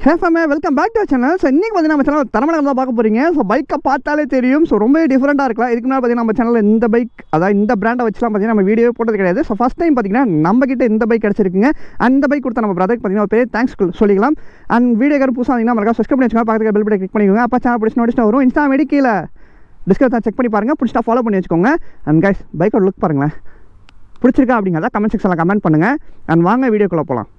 ஹேஃபமே welcome back to channel. So இன்றைக்கி பார்த்தீங்கன்னா நம்ம சேனல் தரமான தான் பார்க்க போகிறீங்க. ஸோ பைக்கை பார்த்தாலே தெரியும். ஸோ ரொம்ப டிஃப்ரெண்ட்டாக இருக்கலாம். இதுக்கு முன்னாடி பார்த்தீங்கன்னா நம்ம சேனலில் இந்த பைக் அதாவது இந்த பிராண்டை வச்சுலாம் பார்த்தீங்கன்னா நம்ம வீடியோ போட்டது கிடையாது. ஸோ ஃபஸ்ட் டைம் பார்த்தீங்கன்னா நம்மக்கிட்ட இந்த பைக் கிடச்சிருக்குங்க. அந்த பைக் கொடுத்த நம்ம பிரதருக்கு பார்த்தீங்கன்னா ஒரு பெரிய தேங்க்ஸ் சொல்லிக்கலாம். அண்ட் வீடியோக்கார புதுசாக இருந்தீங்கன்னா மறக்காம சப்ஸ்கிரைப் பண்ணி வச்சுக்கோங்க. பக்கத்துக்கு பெல் பட்டனை கிளிக் பண்ணிக்கோங்க. அப்போ சேனல் பிடிச்சி நோட்டிஸ்னா வரும். இன்ஸ்டா ஐடி கீழே டிஸ்கிரிப்ஷன் செக் பண்ணி பாருங்கள். பிடிச்சா ஃபாலோ பண்ணி வச்சுக்கோங்க. அண்ட் கைஸ் பைக்கோட லுக் பாருங்களேன். பிடிச்சிருக்கா அப்படிங்கிறத கமெண்ட் செக்ஷனில் கமெண்ட் பண்ணுங்கள். அண்ட் வாங்க வீடியோக்குள்ளே போகலாம்.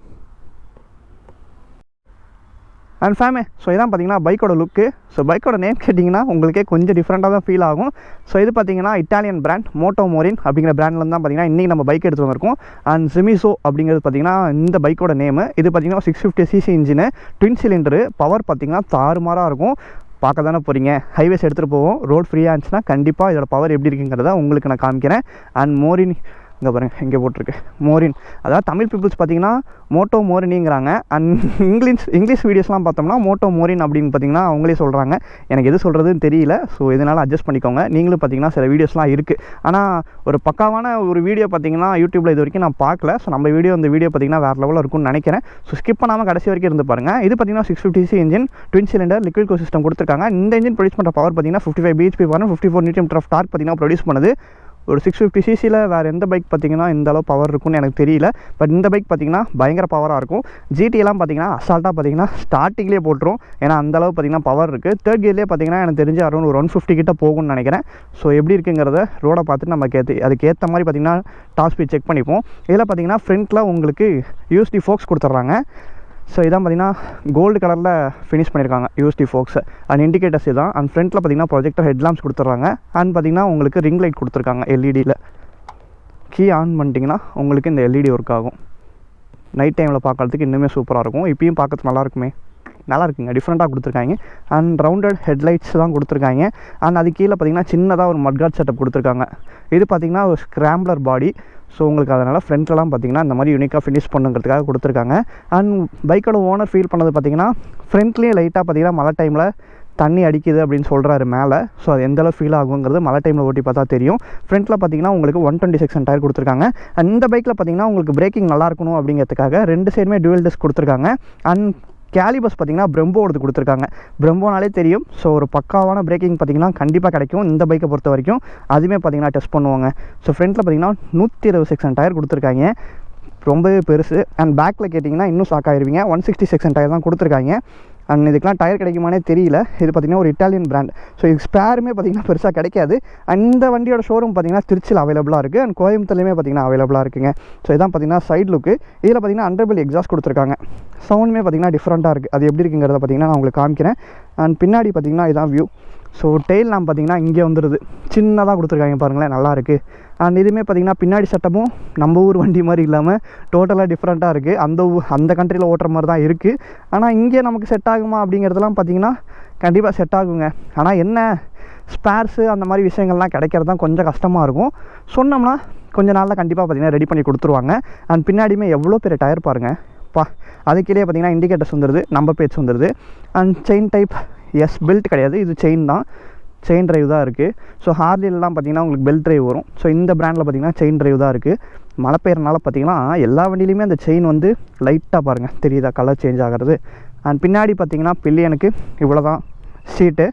அண்ட் ஃபேமே ஸோ இதான் பார்த்தீங்கன்னா பைக்கோட லுக்கு. ஸோ பைக்கோட நேம் கேட்டிங்கன்னா உங்களுக்கே கொஞ்சம் டிஃப்ரெண்ட்டாக தான் ஃபீல் ஆகும். ஸோ இது பார்த்தீங்கன்னா இட்டாலியன் பிராண்ட் மோட்டோ மோரின் அப்படிங்கிற பிராண்ட்லேருந்து தான் பார்த்தீங்கன்னா இன்றைக்கி நம்ம பைக் எடுத்து வந்திருக்கோம். அண்ட் சிமிசோ அப்படிங்கிறது பார்த்தீங்கன்னா இந்த பைக்கோட நேமு. இது பார்த்தீங்கன்னா 650cc engine, twin cylinder, power பார்த்தீங்கன்னா தாறுமாறாக இருக்கும். பார்க்க தானே போகிறீங்க, ஹைவேஸ் எடுத்துகிட்டு போவோம். ரோட் ஃப்ரீயாக இருந்துச்சுன்னா கண்டிப்பாக இதோட பவர் எப்படி இருக்குங்கிறத உங்களுக்கு நான் காமிக்கிறேன். அண்ட் மோரின் இங்கே பாருங்கள், இங்கே போட்டிருக்கு மோரின். அதாவது தமிழ் பீப்புள்ஸ் பார்த்தீங்கன்னா மோட்டோ மோரினிங்கிறாங்க. அண்ட் இங்கிலீஷ் வீடியோஸ்லாம் பார்த்தோம்னா மோட்டோ மோரின் அப்படின்னு பார்த்தீங்கன்னா அவங்களே சொல்கிறாங்க. எனக்கு எது சொல்கிறதுன்னு தெரியல. ஸோ இதனால் அட்ஜஸ்ட் பண்ணிக்கோங்க. நீங்களும் பார்த்தீங்கன்னா சில வீடியோஸ்லாம் இருக்குது. ஆனால் ஒரு பக்காவான ஒரு வீடியோ பார்த்தீங்கன்னா யூடியூப்பில் இது வரைக்கும் நான் பார்க்கல. ஸோ நம்ம இந்த வீடியோ பார்த்தீங்கன்னா வேறு லெவலில் இருக்கும்னு நினைக்கிறேன். ஸோ ஸ்கிப் பண்ணாமல் கடைசி வரைக்கும் இருந்து பாருங்கள். இது பார்த்தீங்கன்னா 650cc engine, twin cylinder, liquid cool system கொடுத்துருக்காங்க. இந்த இன்ஜின் ப்ரொடியூஸ் பண்ணுற பவர் பார்த்தீங்கன்னா 55 bhp power, 54 Nm of torque பார்த்தீங்கன்னா ப்ரொடியூஸ் பண்ணுது. ஒரு 650cc வேறு எந்த பைக் பார்த்தீங்கன்னா இந்த அளவு பவர் இருக்குன்னு எனக்கு தெரியல. பட் இந்த பைக் பார்த்தீங்கன்னா பயங்கர பவராக இருக்கும். ஜிடிஎல்லாம் பார்த்தீங்கன்னா அசால்ட்டாக பார்த்தீங்கன்னா ஸ்டார்டிங்லேயே போட்டுரும். ஏன்னா அந்தளவு பார்த்தீங்கன்னா பவர் இருக்குது. தேர்ட் கியர்லேயே பார்த்தீங்கன்னா எனக்கு தெரிஞ்சு அரௌண்ட் ஒரு 150 கிட்ட போகும்னு நினைக்கிறேன். ஸோ எப்படி இருக்குங்கிறத ரோடை பார்த்துட்டு நமக்கு அதுக்கேற்ற மாதிரி பார்த்தீங்கன்னா டாப் ஸ்பீட் செக் பண்ணிப்போம். இதில் பார்த்தீங்கன்னா ஃப்ரண்ட்டில் உங்களுக்கு யூஎஸ்டி ஃபோக்ஸ் கொடுத்துட்றாங்க. ஸோ இதான் பார்த்தீங்கன்னா கோல்டு கலரில் ஃபினிஷ் பண்ணியிருக்காங்க யூஎஸ்டி ஃபோக்ஸ். அண்ட் இண்டிகேட்டர்ஸ் இதான். அண்ட் ஃப்ரண்ட்டில் பார்த்தீங்கன்னா ப்ரொஜெக்டர் ஹெட்லாம்ப்ஸ் கொடுத்துட்றாங்க. அண்ட் பார்த்தீங்கன்னா உங்களுக்கு ரிங் லைட் கொடுத்துருக்காங்க எல்இடியில். கீ ஆன் பண்ணிட்டீங்கன்னா உங்களுக்கு இந்த எல்இடி ஒர்க் ஆகும். நைட் டைமில் பார்க்குறதுக்கு இன்னுமே சூப்பராக இருக்கும். இப்பயும் பார்க்கறதுக்கு நல்லா இருக்குங்க, டிஃப்ரெண்ட்டாக கொடுத்துருக்காங்க. அண்ட் ரவுண்டட் ஹெட்லைட்ஸ் தான் கொடுத்துருக்காங்க. அண்ட் அது கீழே பார்த்தீங்கன்னா சின்னதாக ஒரு மட்கார்ட் செட்டப் கொடுத்துருக்காங்க. இது பார்த்தீங்கன்னா ஒரு ஸ்க்ராம்ப்ளர் பாடி. ஸோ உங்களுக்கு அதனால் ஃப்ரண்ட்லலாம் பார்த்தீங்கன்னா இந்த மாதிரி யூனிக்காக ஃபினிஷ் பண்ணுங்கிறதுக்காக கொடுத்துருக்காங்க. அண்ட் பைக்கோட ஓனர் ஃபீல் பண்ணது பார்த்தீங்கன்னா ஃப்ரண்ட்லேயே லைட்டாக பார்த்தீங்கன்னா மழை டைமில் தண்ணி அடிக்குது அப்படின்னு சொல்கிறாரு மேலே. ஸோ அது எந்தளவு ஃபீல் ஆகுங்கிறது மழை டைமில் ஓட்டி பார்த்தா தெரியும். ஃப்ரண்ட்டில் பார்த்தீங்கன்னா உங்களுக்கு 120 செக்ஷன் டயர் கொடுத்துருக்காங்க. அண்ட் இந்த பைக்கில் பார்த்தீங்கன்னா உங்களுக்கு பிரேக்கிங் நல்லா இருக்கணும் அப்படிங்கிறதுக்காக ரெண்டு சைடுமே டுவல் டிஸ்க் கொடுத்துருக்காங்க. அண்ட் கேலிபஸ் பார்த்தீங்கன்னா பிரம்போவோடது கொடுத்துருக்காங்க. பிரம்போனாலே தெரியும். ஸோ ஒரு பக்காவான பிரேக்கிங் பார்த்தீங்கன்னா கண்டிப்பாக கிடைக்கும் இந்த பைக்கை பொறுத்த வரைக்கும். அதுவுமே பார்த்தீங்கன்னா டெஸ்ட் பண்ணுவாங்க. ஸோ ஃப்ரண்ட்டில் பார்த்தீங்கன்னா 120 செக்ஷன் டயர் கொடுத்துருக்காங்க, ரொம்பவே பெருசு. அண்ட் பேக்கில் கேட்டிங்கன்னா இன்னும் ஷாக் ஆகிருவீங்க, 160 செக்ஷன் டயர் தான் கொடுத்துருக்காங்க. அண்ட் இதுக்கெலாம் டயர் கிடைக்குமானே தெரியல. இது பார்த்திங்கன்னா ஒரு இட்டாலியன் பிராண்ட். ஸோ இது ஸ்பேருமே பார்த்திங்கன்னா பெருசாக கிடைக்காது. அந்த வண்டியோட ஷோரூம் பார்த்திங்கன்னா திருச்சியில் அவைலபிளாக இருக்குது. அண்ட் கோயம்புத்தூர்லேயுமே பார்த்திங்கன்னா அவைலபிளாக இருக்குங்க. ஸோ இதான் பார்த்திங்கன்னா சைட் லுக்கு. இதில் பார்த்திங்கன்னா அண்டர்பில் எக்ஸாஸ்ட் கொடுத்துருக்காங்க. சவுண்டுமே பார்த்திங்கன்னா டிஃப்ரெண்ட்டாக இருக்குது. அது எப்படி இருக்குங்கிறத பார்த்திங்கன்னா நான் உங்களுக்கு காமிக்கிறேன். அண்ட் பின்னாடி பார்த்திங்கன்னா இதான் வியூ. ஸோ டெயில் லேம்ப் பார்த்திங்கன்னா இங்கே வந்துடுது, சின்னதாக கொடுத்துருக்காங்க பாருங்களேன், நல்லாயிருக்கு. அண்ட் இதுவுமே பார்த்திங்கன்னா பின்னாடி சட்டமும் நம்ம ஊர் வண்டி மாதிரி இல்லாமல் டோட்டலாக டிஃப்ரெண்ட்டாக இருக்குது. அந்த கண்ட்ரியில் ஓட்டுற மாதிரி தான் இருக்குது. ஆனால் இங்கே நமக்கு செட் ஆகுமா அப்படிங்கிறதுலாம் பார்த்திங்கன்னா கண்டிப்பாக செட் ஆகுங்க. ஆனால் என்ன ஸ்பேர்ஸு அந்த மாதிரி விஷயங்கள்லாம் கிடைக்கிறது தான் கொஞ்சம் கஷ்டமாக இருக்கும். சொன்னோம்னா கொஞ்சம் நாளில் கண்டிப்பாக பார்த்திங்கன்னா ரெடி பண்ணி கொடுத்துருவாங்க. அண்ட் பின்னாடியுமே எவ்வளோ பெரிய டயர் பாருங்கள் பா. அதுக்கிடையே பார்த்திங்கன்னா இண்டிகேட்டர்ஸ் வந்துடுது, நம்பர் பிளேட்ஸ் வந்துடுது. அண்ட் செயின் டைப் பெல்ட் கிடையாது, இது செயின் தான், செயின் ட்ரைவ் தான் இருக்குது. ஸோ ஹார்லிலாம் பார்த்திங்கன்னா உங்களுக்கு பெல்ட் ட்ரைவ் வரும். ஸோ இந்த பிராண்டில் பார்த்திங்கன்னா செயின் ட்ரைவ் தான் இருக்குது. மழை பெய்யறனால பார்த்திங்கன்னா எல்லா வண்டியிலையுமே அந்த செயின் வந்து லைட்டாக பாருங்கள் தெரியுதா, கலர் சேஞ்ச் ஆகிறது. அண்ட் பின்னாடி பார்த்திங்கன்னா பில்லியனுக்கு இவ்வளோ தான் சீட்டு.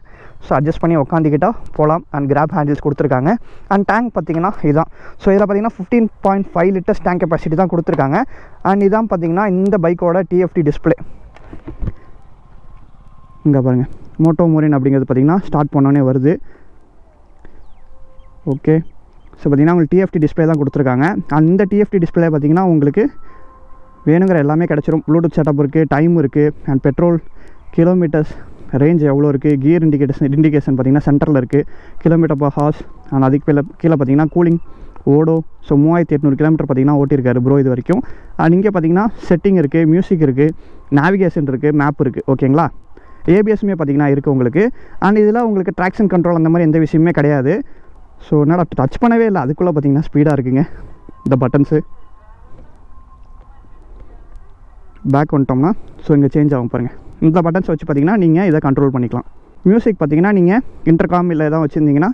ஸோ அட்ஜஸ்ட் பண்ணி உட்காந்துக்கிட்டால் போகலாம். அண்ட் கிராப் ஹேண்டில்ஸ் கொடுத்துருக்காங்க. அண்ட் டேங்க் பார்த்திங்கன்னா இதுதான். ஸோ இதில் பார்த்திங்கன்னா 15.5 லிட்டர்ஸ் டேங்க் கெப்பாசிட்டி தான் கொடுத்துருக்காங்க. அண்ட் இதான் பார்த்திங்கன்னா இந்த பைக்கோட டிஎஃப்டி டிஸ்பிளே. இங்கே பாருங்கள், மோட்டோ மோரின் அப்படிங்கிறது பார்த்திங்கன்னா ஸ்டார்ட் பண்ணோன்னே வருது. ஓகே, ஸோ பார்த்திங்கன்னா உங்களுக்கு டிஎஃப்டி டிஸ்பிளே தான் கொடுத்துருக்காங்க. அந்த டிஎஃப்டி டிஸ்பிளே பார்த்திங்கன்னா உங்களுக்கு வேணுங்கிற எல்லாமே கிடச்சிரும். ப்ளூடூத் செட்டப் இருக்குது, டைம் இருக்குது, அண்ட் பெட்ரோல், கிலோமீட்டர்ஸ், ரேஞ்ச் எவ்வளோ இருக்குது, கியர் இண்டிகேஷன் பார்த்திங்கன்னா சென்டரில் இருக்குது, கிலோமீட்டர் பர் ஹார்ஸ். அண்ட் அதுக்கு கீழே பார்த்திங்கன்னா கூலிங், ஓடோ. ஸோ 3800 கிலோமீட்டர் பார்த்திங்கன்னா ஓட்டியிருக்காரு ப்ரோ இது வரைக்கும். அண்ட் இங்கே பார்த்திங்கன்னா செட்டிங் இருக்குது, மியூசிக் இருக்குது, நேவிகேஷன் இருக்குது, மேப் இருக்குது. ஓகேங்களா, ஏபிஎஸ்மே பார்த்திங்கன்னா இருக்குது உங்களுக்கு. அண்ட் இதில் உங்களுக்கு ட்ராக்ஷன் கண்ட்ரோல் அந்த மாதிரி எந்த விஷயமே கிடையாது. ஸோ என்னடா டச் பண்ணவே இல்லை, அதுக்குள்ளே பார்த்திங்கன்னா ஸ்பீடாக இருக்குங்க இந்த பட்டன்ஸு. பேக் வந்துட்டோம்னா ஸோ இங்கே சேஞ்ச் ஆகும் பாருங்கள். இந்த பட்டன்ஸ் வச்சு பார்த்திங்கன்னா நீங்கள் இதை கண்ட்ரோல் பண்ணிக்கலாம். மியூசிக் பார்த்திங்கன்னா நீங்கள் இன்டர்காம் இல்லை எதாவது வச்சுருந்தீங்கன்னா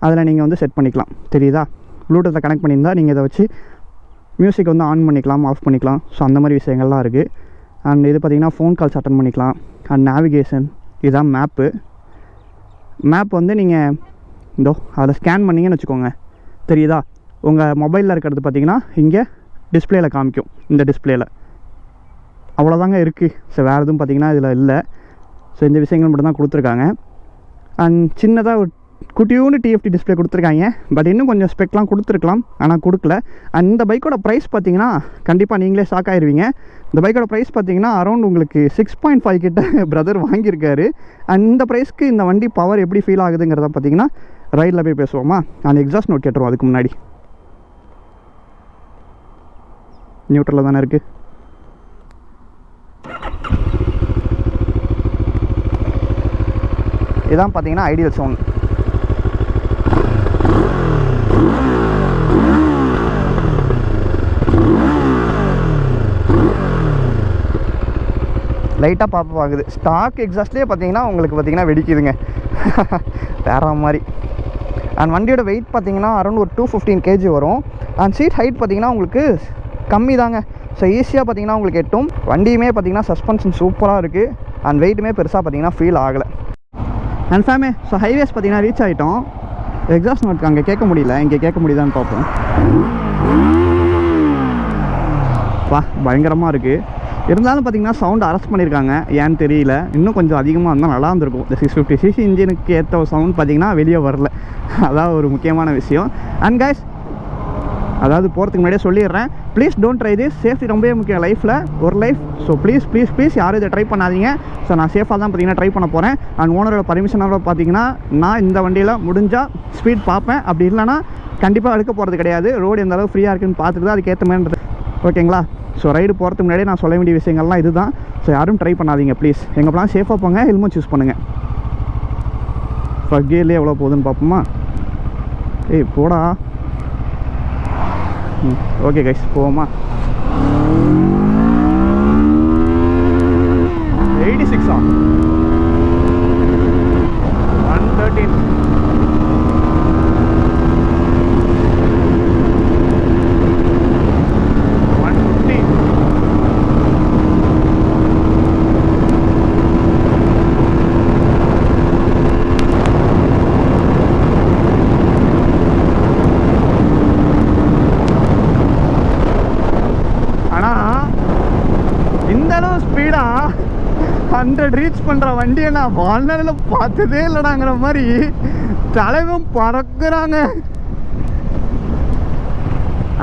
அதில் நீங்கள் வந்து செட் பண்ணிக்கலாம். தெரியுதா, ப்ளூடூத்தில் கனெக்ட் பண்ணியிருந்தால் நீங்கள் இதை வச்சு மியூசிக் வந்து ஆன் பண்ணிக்கலாம், ஆஃப் பண்ணிக்கலாம். ஸோ அந்த மாதிரி விஷயங்கள்லாம் இருக்குது. அண்ட் இது பார்த்திங்கன்னா ஃபோன் கால்ஸ் அட்டன் பண்ணிக்கலாம். அண்ட் நேவிகேஷன், இதுதான் மேப் வந்து நீங்கள் இதோ அதை ஸ்கேன் பண்ணிங்கன்னு வச்சுக்கோங்க, தெரியுதா? உங்கள் மொபைலில் இருக்கிறது பார்த்திங்கன்னா இங்கே டிஸ்பிளேயில் காமிக்கும், இந்த டிஸ்பிளேயில். அவ்வளோதாங்க இருக்குது. ஸோ வேறு எதுவும் பார்த்திங்கன்னா இதில் இல்லை. ஸோ இந்த விஷயங்கள் மட்டும் தான் கொடுத்துருக்காங்க. அண்ட் சின்னதாக ஒரு குட்டியூன்னு டிஎஃப்டி டிஸ்பிளே கொடுத்துருக்காங்க. பட் இன்னும் கொஞ்சம் ஸ்பெக்லாம் கொடுத்துருக்கலாம், ஆனால் கொடுக்கல. அண்ட் இந்த பைக்கோட ப்ரைஸ் பார்த்திங்கன்னா கண்டிப்பாக நீங்களே ஷாக் ஆகிடுவீங்க. இந்த பைக்கோட ப்ரைஸ் பார்த்திங்கன்னா அரௌண்ட் உங்களுக்கு 6.5 கிட்ட பிரதர் வாங்கியிருக்காரு. அண்ட் இந்த ப்ரைஸ்க்கு இந்த வண்டி பவர் எப்படி ஃபீல் ஆகுதுங்கிறத பார்த்திங்கன்னா ரைடில் போய் பேசுவோமா? அந்த எக்ஸாஸ்ட் நோட் கேட்டுருவோம். அதுக்கு முன்னாடி நியூட்ரலில் தானே இருக்குது. இதான் பார்த்தீங்கன்னா ஐடியல் சவுண்ட். லைட்டாக பாப்பா ஆகுது. ஸ்டாக் எக்ஸாஸ்ட்லேயே பார்த்தீங்கன்னா உங்களுக்கு பார்த்தீங்கன்னா வெடிக்குதுங்க வேற மாதிரி. அண்ட் வண்டியோட வெயிட் பார்த்தீங்கன்னா அரௌண்ட் ஒரு 215 kg வரும். அண்ட் சீட் ஹைட் பார்த்தீங்கன்னா உங்களுக்கு கம்மி தாங்க. ஸோ ஈஸியாக பார்த்தீங்கன்னா உங்களுக்கு எட்டும். வண்டியுமே பார்த்தீங்கன்னா சஸ்பென்ஷன் சூப்பராக இருக்குது. அண்ட் வெயிட்டுமே பெருசாக பார்த்தீங்கன்னா ஃபீல் ஆகலை. அண்ட் ஃபேமே ஸோ ஹைவேஸ் பார்த்தீங்கன்னா ரீச் ஆகிட்டோம். எக்ஸாஸ்ட் நோட் அங்கே கேட்க முடியல, இங்கே கேட்க முடியுதான்னு பார்ப்போம். வா பயங்கரமாக இருக்குது. இருந்தாலும் பார்த்தீங்கன்னா சவுண்ட் அரெஸ்ட் பண்ணியிருக்காங்க, ஏன்னு தெரியல. இன்னும் கொஞ்சம் அதிகமாக இருந்தால் நல்லா இருந்திருக்கும். இந்த 650cc இன்ஜினுக்கு ஏற்ற சவுண்ட் பார்த்தீங்கன்னா வெளியே வரல. அதான் ஒரு முக்கியமான விஷயம். அண்ட் கைஸ், அதாவது போகிறதுக்கு முன்னாடியே சொல்லிடுறேன், please don't try this. Safety ரொம்பவே முக்கியம் லைஃப்பில், ஒரு லைஃப். ஸோ ப்ளீஸ் யாரும் இதை ட்ரை பண்ணாதீங்க. ஸோ நான் சேஃபாக தான் பார்த்தீங்கன்னா ட்ரை பண்ண போகிறேன். அண்ட் ஓனரோட பர்மிஷனோட பார்த்தீங்கன்னா நான் இந்த வண்டியில் முடிஞ்சால் ஸ்பீட் பார்ப்பேன். அப்படி இல்லைனா கண்டிப்பாக எடுக்க போகிறது கிடையாது. ரோடு எந்த அளவுக்கு ஃப்ரீயாக இருக்குன்னு பார்த்துட்டு தான் அதுக்கேற்ற மாதிரி. ஓகேங்களா? ஸோ ரைடு போகிறதுக்கு முன்னாடியே நான் சொல்ல வேண்டிய விஷயங்கள்லாம் இது தான். ஸோ யாரும் ட்ரை பண்ணாதீங்க ப்ளீஸ். எங்கே போனால் சேஃபாக போங்க, ஹெல்மெட் சூஸ் பண்ணுங்கள். ஃபர்ஸ்ட் கியர்லேயே எவ்வளோ போகுதுன்னு பார்ப்போமா? ஏய் போடா. ஓகே கைஸ், போவோமா? 86 113 150. இந்த அளவு ஸ்பீடா 100 ரீச் பண்ணுற வண்டியை நான் வாழ்நாளில் பார்த்ததே இல்லைடாங்கிற மாதிரி தலைவன் பறக்குறாங்க.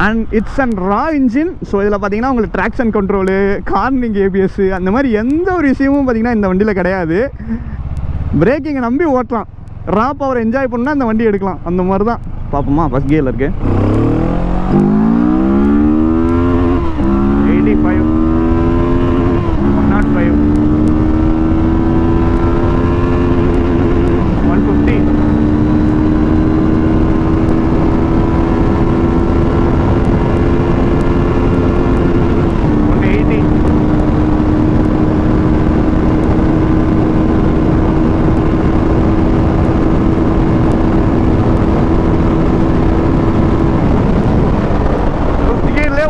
And it's and raw engine. So இதில் பார்த்தீங்கன்னா உங்களுக்கு ட்ராக்ஷன் கண்ட்ரோலு, கார்னிங், ABS அந்த மாதிரி எந்த ஒரு விஷயமும் பார்த்தீங்கன்னா இந்த வண்டியில் கிடையாது. பிரேக்கிங்கை நம்பி ஓட்டலாம், ரா பவர் என்ஜாய் பண்ணால் அந்த வண்டி எடுக்கலாம். அந்த மாதிரி தான். பார்ப்போமா? ஃபஸ்ட் கியரில் இருக்குது. 85 105 150 180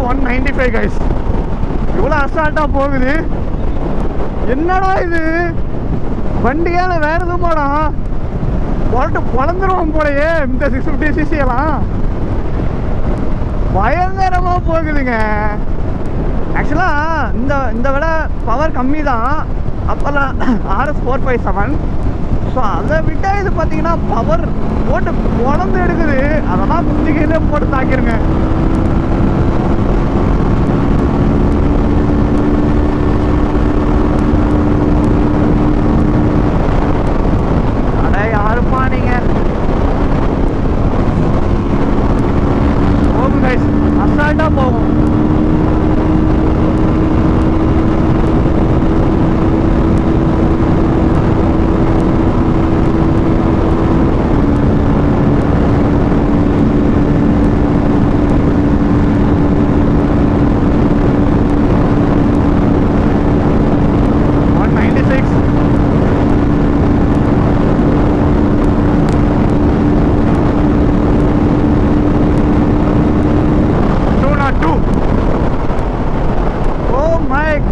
195 கைஸ். இவ்வளோ அசால்ட்டாக போகுது. என்னடா இது வண்டியால வேற எதுவுமாடா பொழந்துருவோம் போலயே. இந்த 650cc எல்லாம் பயங்கரமாக போகுதுங்க. ஆக்சுவலாக இந்த விட பவர் கம்மி தான். அப்போல்லாம் RS 457. ஸோ அதை விட இது பார்த்தீங்கன்னா பவர் போட்டு பொழந்து எடுக்குது. அதெல்லாம் குந்திகையிலே போட்டு தாக்கிருங்க. யாருப்பா நீங்க? போகும் கைஸ், அசால்ட்டா போகும்.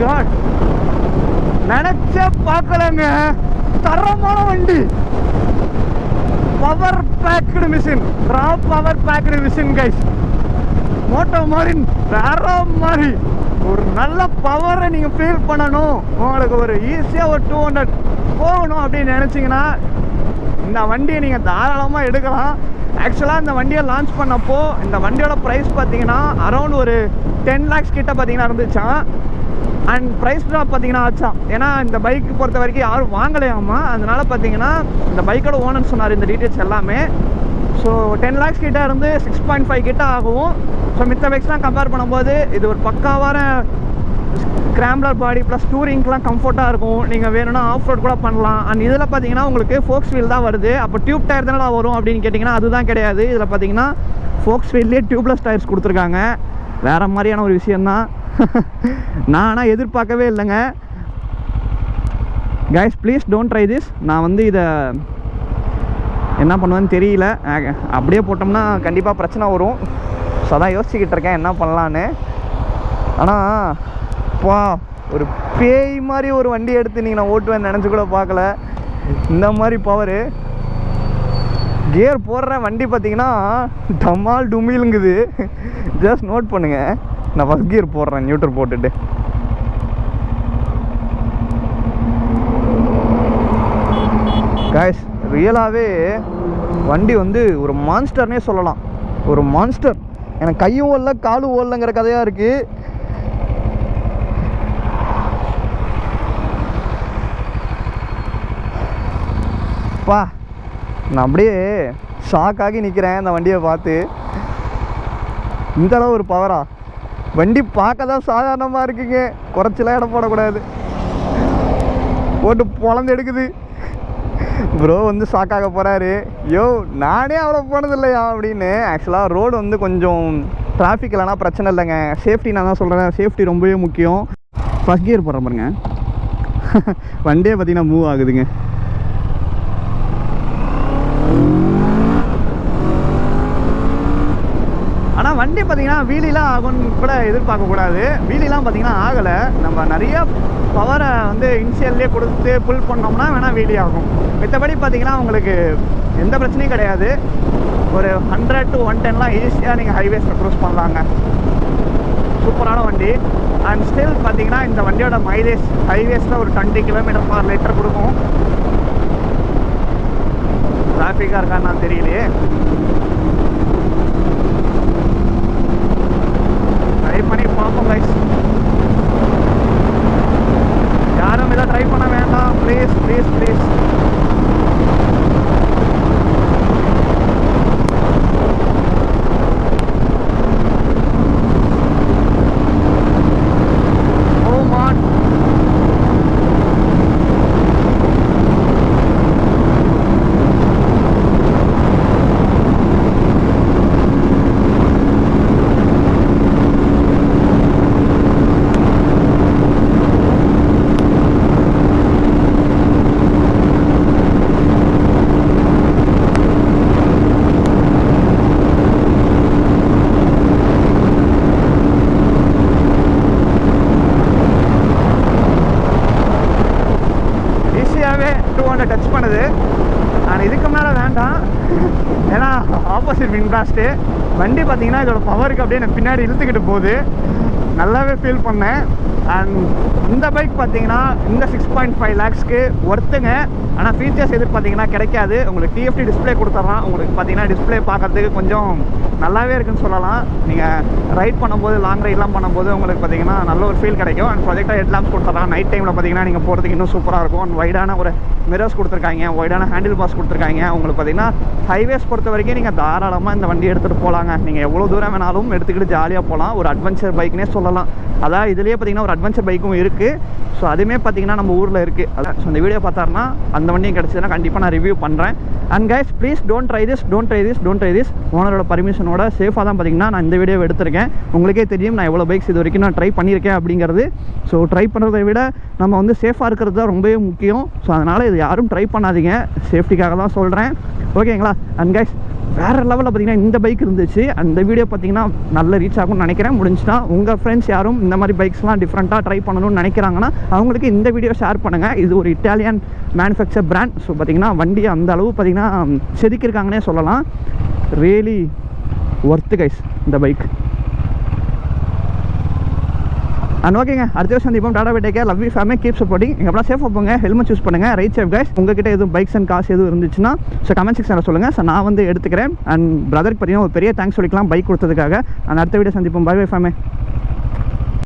God. நினைச்ச பார்க்கலங்க. தரமான வண்டி, power packed machine, raw power packed machine guys. Moto Morini வேற மாதிரி ஒரு நல்ல பவரை நீங்கள் ஃபீல் பண்ணணும், உங்களுக்கு ஒரு ஈஸியாக ஒரு 200 போகணும் அப்படின்னு நினச்சிங்கன்னா இந்த வண்டியை நீங்கள் தாராளமாக எடுக்கலாம். ஆக்சுவலாக இந்த வண்டியை லான்ச் பண்ணப்போ இந்த வண்டியோட ப்ரைஸ் பார்த்தீங்கன்னா அரௌண்ட் ஒரு 10 lakhs கிட்ட பார்த்தீங்கன்னா இருந்துச்சான். அண்ட் ப்ரைஸ் ட்ராப் பார்த்தீங்கன்னா ஆச்சான். ஏன்னா இந்த பைக் பொறுத்த வரைக்கும் யாரும் வாங்கலையாமா. அதனால் பார்த்தீங்கன்னா இந்த பைக்கோட ஓனர் சொன்னார் இந்த டீட்டெயில்ஸ் எல்லாமே. ஸோ 10 lakhs கிட்ட இருந்து 6.5 கிட்ட ஆகும். ஸோ மித்த பைக்ஸ்லாம் கம்பேர் பண்ணும்போது இது ஒரு பக்காவான ஸ்க்ராம்ப்ளர் பாடி ப்ளஸ் டூரிங்க்கெலாம் கம்ஃபர்ட்டாக இருக்கும். நீங்கள் வேணும்னா ஆஃப் ரோட் கூட பண்ணலாம். அண்ட் இதில் பார்த்தீங்கன்னா உங்களுக்கு ஃபோக்ஸ் வீல் தான் வருது. அப்போ டியூப் டயர் தானே வரும் அப்படின்னு கேட்டிங்கன்னா அதுதான் கிடையாது. இதில் பார்த்தீங்கன்னா ஃபோக்ஸ் வீல்லேயே டியூப்லெஸ் டயர்ஸ் கொடுத்துருக்காங்க. வேறு மாதிரியான ஒரு விஷயந்தான். நான் ஆனால் எதிர்பார்க்கவே இல்லைங்க. Guys please don't try this. நான் வந்து இதை என்ன பண்ணுவேன்னு தெரியல. அப்படியே போட்டோம்னா கண்டிப்பாக பிரச்சனை வரும். ஸோ அதான் யோசிச்சுக்கிட்டு இருக்கேன் என்ன பண்ணலான்னு. ஆனால் பா ஒரு பேய் மாதிரி ஒரு வண்டி எடுத்து நீங்கள் நான் ஓட்டுவேன்னு நினச்சி கூட பார்க்கல. இந்த மாதிரி பவரு கியர் போடுற வண்டி பார்த்தீங்கன்னா டமால் டுமிலுங்குது. ஜஸ்ட் நோட் பண்ணுங்கள். நான் ஃபஸ்ட் கியர் போடுறேன் நியூட்ரல் போட்டுட்டு. கைஸ் ரியலாகவே வண்டி வந்து ஒரு மான்ஸ்டர்னே சொல்லலாம். ஒரு மான்ஸ்டர். எனக்கு கையும் ஓடல காலும் ஓடலங்கிற கதையாக இருக்குது. பா நான் அப்படியே ஷாக் ஆகி நிற்கிறேன் இந்த வண்டியை பார்த்து. இந்தளவு ஒரு பவரா? வண்டி பார்க்க தான் சாதாரணமாக இருக்குங்க, குறைச்சலாம் இடம் போடக்கூடாது. போட்டு பொழந்து எடுக்குது. ப்ரோ வந்து ஷாக்காக போகிறாரு. யோ நானே அவ்வளோ போனதில்லையா அப்படின்னு. ஆக்சுவலாக ரோடு வந்து கொஞ்சம் டிராஃபிக் இல்லைனா பிரச்சனை இல்லைங்க. சேஃப்டி நான் தான் சொல்கிறேன், சேஃப்டி ரொம்பவே முக்கியம். ஃபஸ்ட் கியர் போடுற பாருங்க, வண்டியே பார்த்திங்கன்னா மூவ் ஆகுதுங்க. ஆனால் வண்டி பார்த்திங்கன்னா வீலிலாம் ஆகும்னு கூட எதிர்பார்க்கக்கூடாது. வீலிலாம் பார்த்திங்கன்னா ஆகலை. நம்ம நிறைய பவரை வந்து இனிஷியல்லே கொடுத்து புல் பண்ணோம்னா வேணால் வீலி ஆகும். மற்றபடி பார்த்திங்கன்னா உங்களுக்கு எந்த பிரச்சனையும் கிடையாது. ஒரு 100 to 110 ஈஸியாக நீங்கள் ஹைவேஸில் க்ரூஸ் பண்ணலாங்க. சூப்பரான வண்டி. அண்ட் ஸ்டில் பார்த்திங்கன்னா இந்த வண்டியோட மைலேஜ் ஹைவேஸில் ஒரு 20 km/லிட்டர் கொடுக்கும். டிராஃபிக்காக இருக்கான்னு நான் தெரியலையே. ட்ரை பண்ணி பார்ப்போம் கைஸ். யாரும் இதை ட்ரை பண்ண வேண்டாம் ப்ளீஸ் ப்ளீஸ் ப்ளீஸ். டச் பண்ணுது. ஆனால் இதுக்கு மேலே வேண்டாம், ஏன்னா ஆப்போசிட் விண்ட் பிளாஸ்ட்டு. வண்டி பார்த்தீங்கன்னா இதோட பவருக்கு அப்படியே எனக்கு பின்னாடி இழுத்துக்கிட்டு போகுது. நல்லாவே ஃபீல் பண்ணேன். அண்ட் இந்த பைக் பார்த்தீங்கன்னா இந்த 6.5 lakhsக்கு ஒர்த்துங்க. ஆனால் ஃபீச்சர்ஸ் எது பார்த்தீங்கன்னா கிடைக்காது. உங்களுக்கு டிஎஃப்டி டிஸ்பிளே கொடுத்துட்றான். உங்களுக்கு பார்த்தீங்கன்னா டிஸ்பிளே பார்க்குறதுக்கு கொஞ்சம் நல்லாவே இருக்குன்னு சொல்லலாம். நீங்கள் ரைட் பண்ணும்போது லாங் ரைட்லாம் பண்ணும்போது உங்களுக்கு பார்த்தீங்கன்னா நல்ல ஒரு ஃபீல் கிடைக்கும். அண்ட் ப்ரொஜெக்டர் ஹெட்லாம்ப்ஸ் கொடுத்துட்றான். நைட் டைமில் பார்த்தீங்கன்னா நீங்கள் போகிறதுக்கு இன்னும் சூப்பராக இருக்கும். அண்ட் வைடான ஒரு மிரர்ஸ் கொடுத்துருக்காங்க, வைடான ஹேண்டில் பாஸ் கொடுத்துருக்காங்க. உங்களுக்கு பார்த்தீங்கன்னா ஹைவேஸ் பொறுத்த வரைக்கும் நீங்கள் தாராளமாக இந்த வண்டி எடுத்துகிட்டு போகலாங்க. நீங்கள் எவ்வளோ தூரம் வேணாலும் எடுத்துக்கிட்டு ஜாலியாக போகலாம். ஒரு அட்வென்ச்சர் பைக்னே சொல்லலாம். அதான் இதுலேயே பார்த்தீங்கன்னா ஒரு அட்வென்ச்சர் பைக்கும் இருக்குது. ஸோ அதுவுமே பார்த்தீங்கன்னா நம்ம ஊரில் இருக்குது. அதான் ஸோ இந்த வீடியோ பார்த்தாருன்னா அந்த வண்டியும் கிடச்சதுன்னா கண்டிப்பாக நான் ரிவ்யூ பண்ணுறேன். And guys please don't try this. ஓனரோட பர்மிஷனோட சேஃபாக தான் பார்த்தீங்கன்னா நான் இந்த வீடியோ எடுத்திருக்கேன். உங்களுக்கே தெரியும் நான் எவ்வளோ பைக்ஸ் இது வரைக்கும் நான் ட்ரை பண்ணியிருக்கேன் அப்படிங்கிறது. ஸோ ட்ரை பண்ணுறதை விட நம்ம வந்து சேஃபாக இருக்கிறது தான் ரொம்பவே முக்கியம். ஸோ அதனால் இது யாரும் ட்ரை பண்ணாதீங்க, சேஃப்டிக்காக தான் சொல்கிறேன். ஓகேங்களா? அண்ட் கைஸ் வேறு லெவலில் பார்த்தீங்கன்னா இந்த பைக் இருந்துச்சு. அந்த வீடியோ பார்த்தீங்கன்னா நல்ல ரீச் ஆகும்னு நினைக்கிறேன். முடிஞ்சுன்னா உங்கள் ஃப்ரெண்ட்ஸ் யாரும் இந்த மாதிரி பைக்ஸ்லாம் டிஃப்ரெண்ட்டாக ட்ரை பண்ணணும்னு நினைக்கிறாங்கன்னா அவங்களுக்கு இந்த வீடியோ ஷேர் பண்ணுங்கள். இது ஒரு இட்டாலியன் மேனுஃபேக்சர் பிராண்ட். ஸோ பார்த்தீங்கன்னா வண்டி அந்த அளவு பார்த்தீங்கன்னா செதுக்கியிருக்காங்கன்னே சொல்லலாம். ரியலி ஒர்த்து கைஸ் இந்த பைக். அண்ட் ஓகேங்க, அடுத்த வருஷம் இப்போ tata bye take care, love you family, keep supporting. எங்கெல்லாம் சேஃபாக போங்க, ஹெல்மெட் யூஸ் பண்ணுங்கள், ரைட் சேஃப் கைஸ். உங்ககிட்ட எதுவும் பைக்ஸ் அண்ட் காசு எதுவும் இருந்துச்சுன்னா ஸோ கமெண்ட் செக்ஷனில் சொல்லுங்கள். ஸோ நான் வந்து எடுத்துக்கிறேன். அண்ட் பிரதருக்கு பார்த்தீங்கன்னா ஒரு பெரிய தேங்க்ஸ் சொல்லிக்கலாம் பைக் கொடுத்ததுக்காக. அண்ட் அடுத்த வீடியோ சந்திப்போம். Bye bye family.